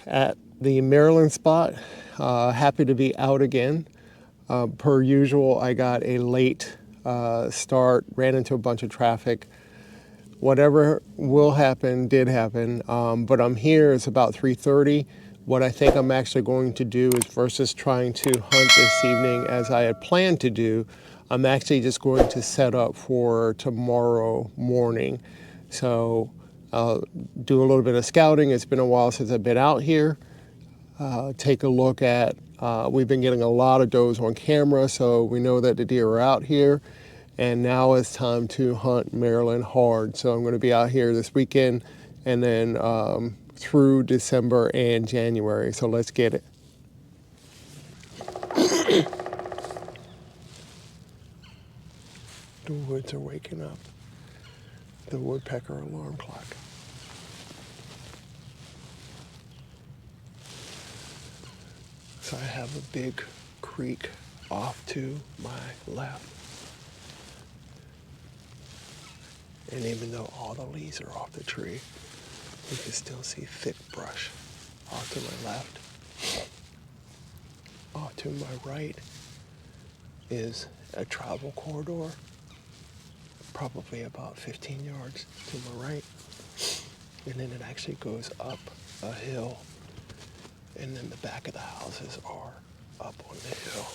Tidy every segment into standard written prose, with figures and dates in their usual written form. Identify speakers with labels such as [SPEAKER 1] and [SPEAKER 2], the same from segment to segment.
[SPEAKER 1] at the Maryland spot. Happy to be out again. Per usual, I got a late start, ran into a bunch of traffic. Whatever will happen did happen, but I'm here. It's about 3:30. What I think I'm actually going to do is, versus trying to hunt this evening as I had planned to do, I'm actually just going to set up for tomorrow morning. So I'll do a little bit of scouting. It's been a while since I've been out here. Take a look at, we've been getting a lot of does on camera, so we know that the deer are out here. And now it's time to hunt Maryland hard. So I'm going to be out here this weekend and then through December and January. So let's get it. The woods are waking up. The woodpecker alarm clock. So I have a big creek off to my left. And even though all the leaves are off the tree, you can still see thick brush off to my left. Off to my right is a travel corridor, probably about 15 yards to my right. And then it actually goes up a hill, and then the back of the houses are up on the hill.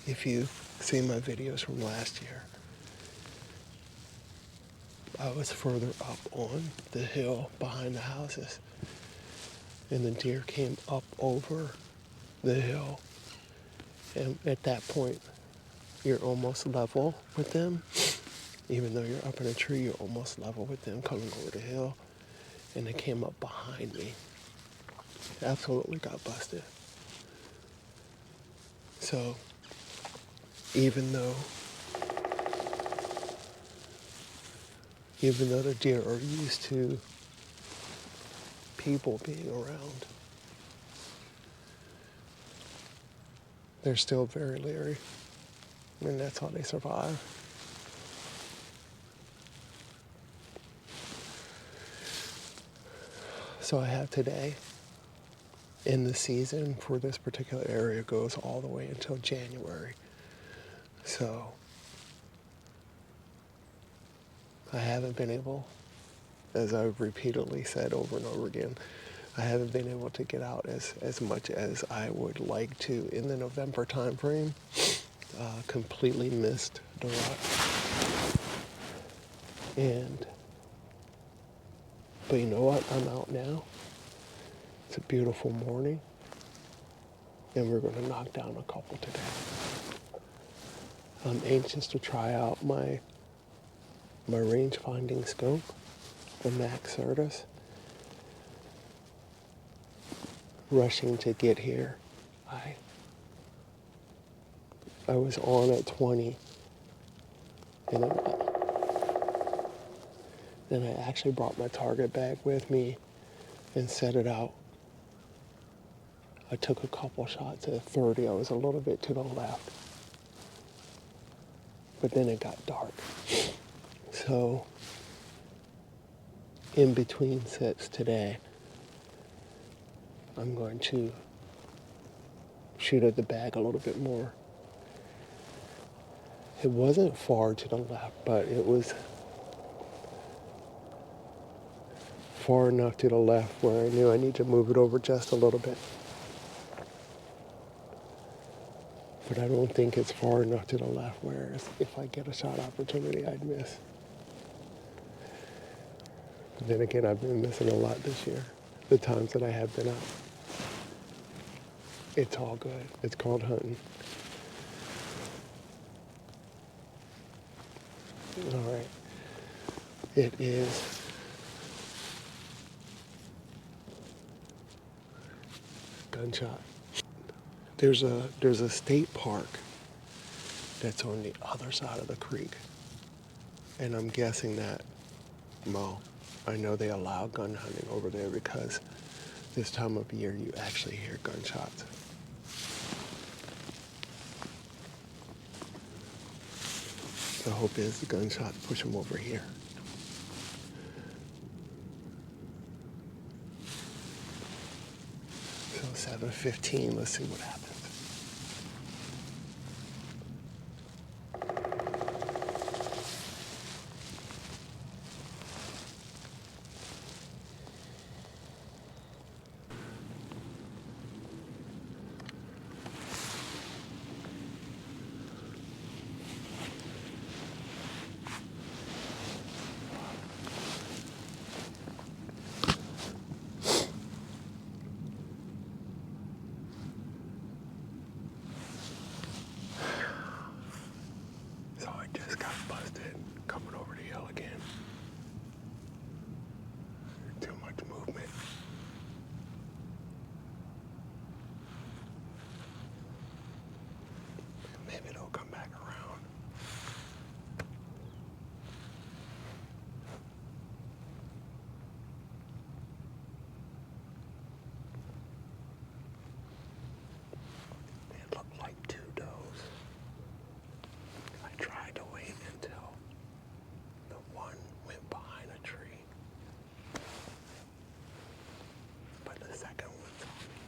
[SPEAKER 1] If you've seen my videos from last year, I was further up on the hill behind the houses, and the deer came up over the hill, and at that point you're almost level with them. Even though you're up in a tree, you're almost level with them coming over the hill, and they came up behind me. Absolutely got busted. So even though the deer are used to people being around, they're still very leery, and that's how they survive. So I have today, in the season for this particular area goes all the way until January. So I haven't been able, as I've repeatedly said over and over again, I haven't been able to get out as much as I would like to in the November time frame. Completely missed the rut. But you know what? I'm out now. It's a beautiful morning, and we're going to knock down a couple today. I'm anxious to try out my range finding scope, the Max Certus. Rushing to get here. I was on at 20, and then I actually brought my target bag with me and set it out. I took a couple shots at 30. I was a little bit to the left, but then it got dark. So in between sets today, I'm going to shoot at the bag a little bit more. It wasn't far to the left, but it was far enough to the left where I knew I need to move it over just a little bit. But I don't think it's far enough to the left where if I get a shot opportunity, I'd miss. But then again, I've been missing a lot this year, the times that I have been out. It's all good. It's called hunting. All right. It is gunshot. There's a state park that's on the other side of the creek, and I'm guessing that, well, I know they allow gun hunting over there because this time of year you actually hear gunshots. The hope is the gunshots push them over here. 11:15. Let's see what happens. So I just got busted coming over the hill again. Too much movement. Maybe they'll come back around. It looked like 2 does. I tried to wait until the one went behind a tree, but the second one saw me.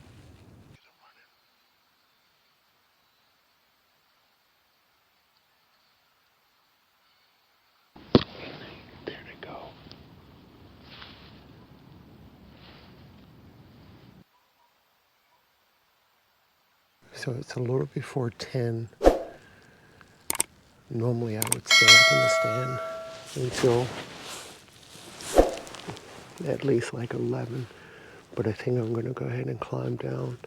[SPEAKER 1] There they go. So it's a little before 10. Normally I would stay up in the stand until at least like 11, but I think I'm gonna go ahead and climb down.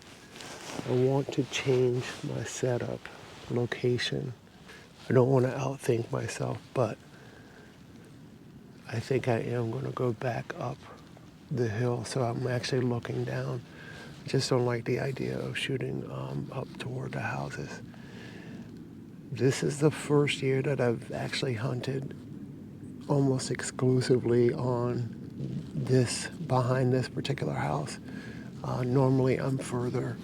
[SPEAKER 1] I want to change my setup location. I don't want to outthink myself, but I think I am going to go back up the hill, so I'm actually looking down. I just don't like the idea of shooting up toward the houses. This is the first year that I've actually hunted almost exclusively on this, behind this particular house. Normally I'm further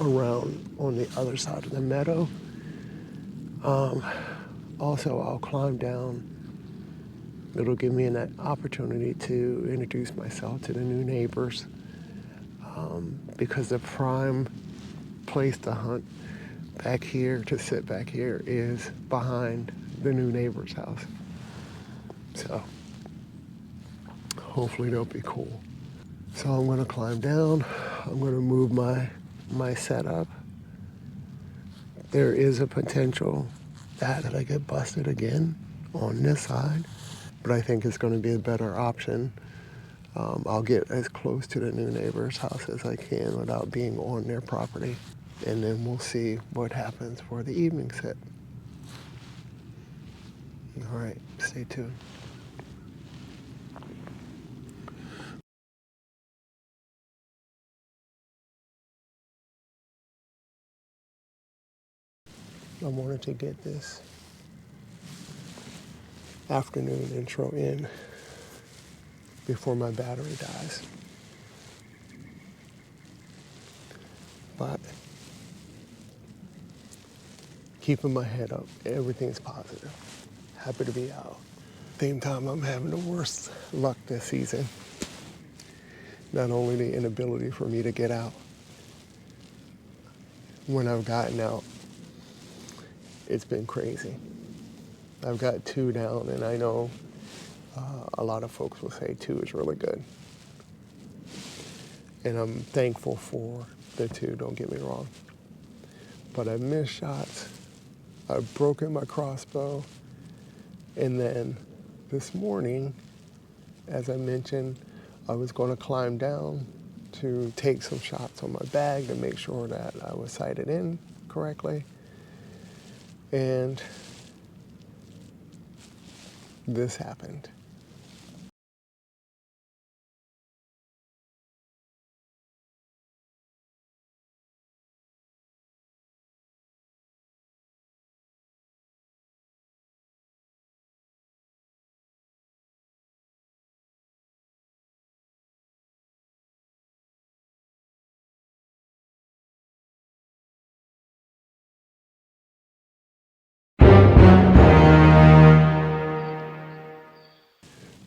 [SPEAKER 1] around on the other side of the meadow. Also, I'll climb down. It'll give me an opportunity to introduce myself to the new neighbors, because the prime place to hunt back here, to sit back here, is behind the new neighbor's house. So hopefully they'll be cool. So I'm going to climb down. I'm going to move my setup. There is a potential that I get busted again on this side, but I think it's going to be a better option. I'll get as close to the new neighbor's house as I can without being on their property, and then we'll see what happens for the evening sit. All right, stay tuned. I wanted to get this afternoon intro in before my battery dies. But keeping my head up, everything's positive. Happy to be out. Same time, I'm having the worst luck this season. Not only the inability for me to get out. When I've gotten out, it's been crazy. I've got 2 down, and I know a lot of folks will say 2 is really good. And I'm thankful for the 2, don't get me wrong. But I've missed shots, I've broken my crossbow, and then this morning, as I mentioned, I was going to climb down to take some shots on my bag to make sure that I was sighted in correctly. And this happened.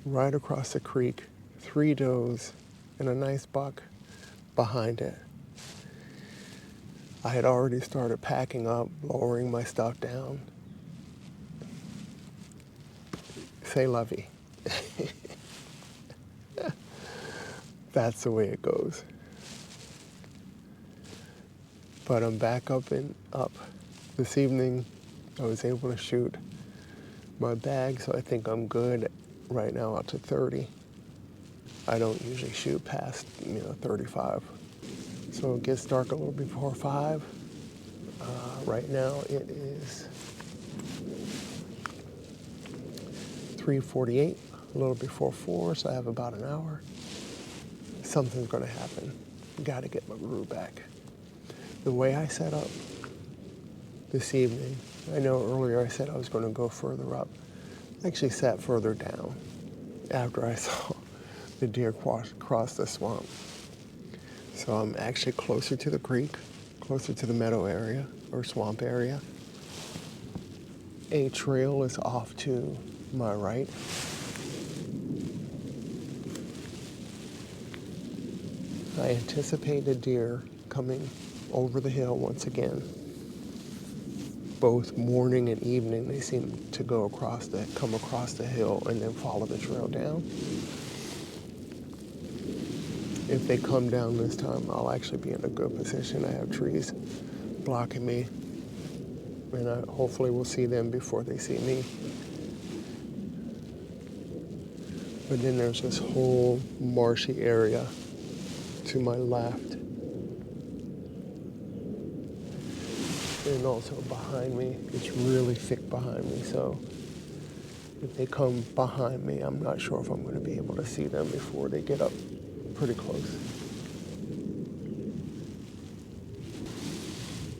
[SPEAKER 1] Right across the creek, 3 does and a nice buck behind it. I had already started packing up, lowering my stuff down. Say lovey. That's the way it goes. But I'm back up this evening. I was able to shoot my bag, so I think I'm good right now up to 30. I don't usually shoot past 35. So it gets dark a little before 5. Right now it is 3:48, a little before 4, so I have about an hour. Something's going to happen. Got to get my groove back. The way I set up this evening, I know earlier I said I was going to go further up. I actually sat further down after I saw the deer cross the swamp. So I'm actually closer to the creek, closer to the meadow area or swamp area. A trail is off to my right. I anticipate a deer coming over the hill once again. Both morning and evening, they seem to come across the hill and then follow the trail down. If they come down this time, I'll actually be in a good position. I have trees blocking me, and I hopefully will see them before they see me. But then there's this whole marshy area to my left. And also behind me, it's really thick behind me, so if they come behind me, I'm not sure if I'm going to be able to see them before they get up pretty close.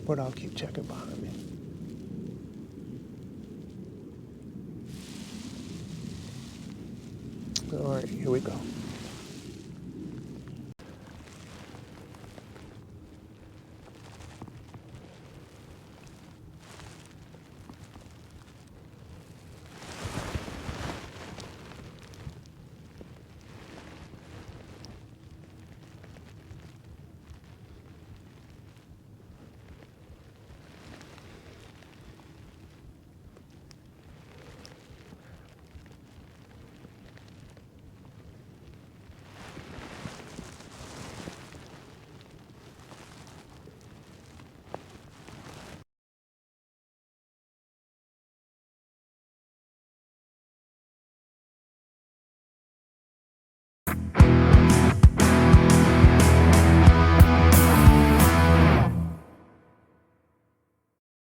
[SPEAKER 1] But I'll keep checking behind me. All right, here we go.